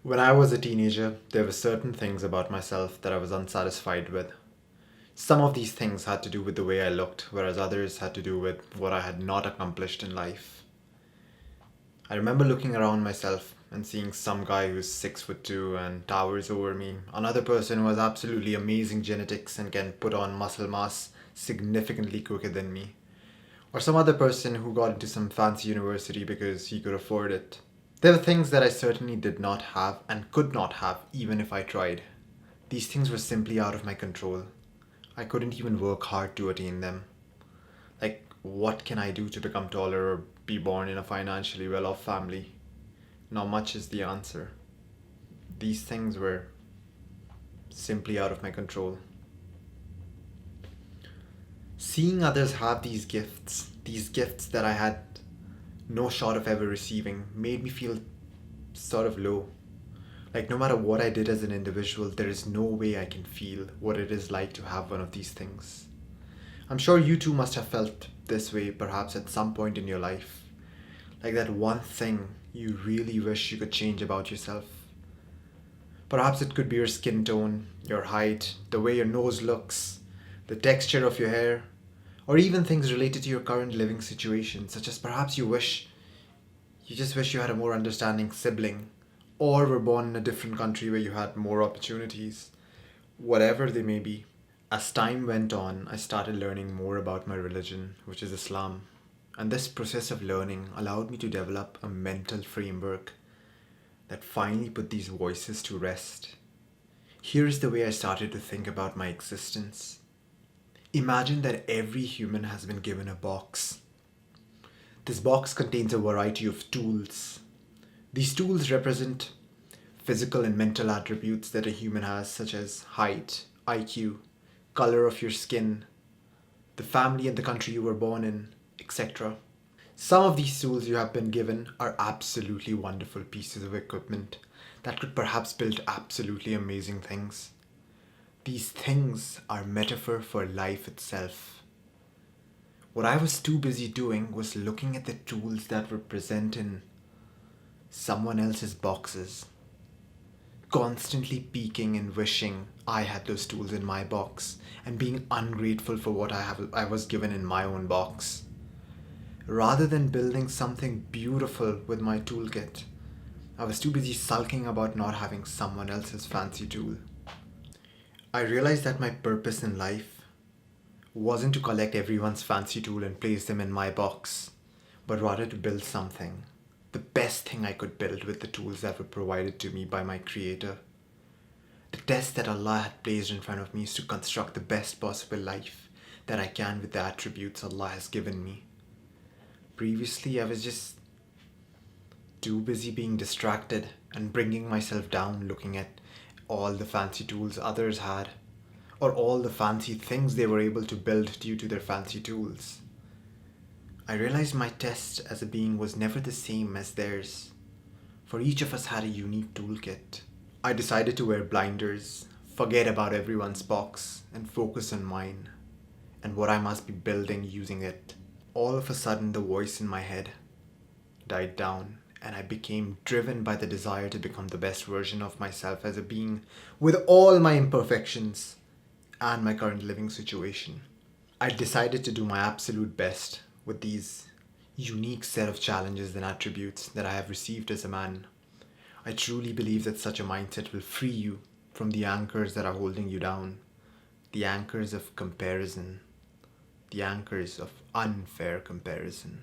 When I was a teenager, there were certain things about myself that I was unsatisfied with. Some of these things had to do with the way I looked, whereas others had to do with what I had not accomplished in life. I remember looking around myself and seeing some guy who's 6'2" and towers over me, another person who has absolutely amazing genetics and can put on muscle mass significantly quicker than me, or some other person who got into some fancy university because he could afford it. There were things that I certainly did not have and could not have even if I tried. These things were simply out of my control. I couldn't even work hard to attain them. Like, what can I do to become taller or be born in a financially well off family? Not much is the answer. These things were simply out of my control. Seeing others have these gifts that I had no shot of ever receiving, made me feel sort of low. Like, no matter what I did as an individual, there is no way I can feel what it is like to have one of these things. I'm sure you too must have felt this way perhaps at some point in your life. Like that one thing you really wish you could change about yourself. Perhaps it could be your skin tone, your height, the way your nose looks, the texture of your hair, or even things related to your current living situation, such as perhaps you just wish you had a more understanding sibling, or were born in a different country where you had more opportunities. Whatever they may be. As time went on, I started learning more about my religion, which is Islam. And this process of learning allowed me to develop a mental framework that finally put these voices to rest. Here's the way I started to think about my existence. Imagine that every human has been given a box. This box contains a variety of tools. These tools represent physical and mental attributes that a human has, such as height, IQ, color of your skin, the family and the country you were born in, etc. Some of these tools you have been given are absolutely wonderful pieces of equipment that could perhaps build absolutely amazing things. These things are metaphor for life itself. What I was too busy doing was looking at the tools that were present in someone else's boxes, constantly peeking and wishing I had those tools in my box and being ungrateful for what I was given in my own box. Rather than building something beautiful with my toolkit, I was too busy sulking about not having someone else's fancy tool. I realized that my purpose in life wasn't to collect everyone's fancy tool and place them in my box, but rather to build something. The best thing I could build with the tools that were provided to me by my creator. The test that Allah had placed in front of me is to construct the best possible life that I can with the attributes Allah has given me. Previously, I was just too busy being distracted and bringing myself down looking at all the fancy tools others had, or all the fancy things they were able to build due to their fancy tools. I realized my test as a being was never the same as theirs, for each of us had a unique toolkit. I decided to wear blinders, forget about everyone's box, and focus on mine, and what I must be building using it. All of a sudden, the voice in my head died down, and I became driven by the desire to become the best version of myself as a being with all my imperfections and my current living situation. I decided to do my absolute best with these unique set of challenges and attributes that I have received as a man. I truly believe that such a mindset will free you from the anchors that are holding you down, the anchors of comparison, the anchors of unfair comparison.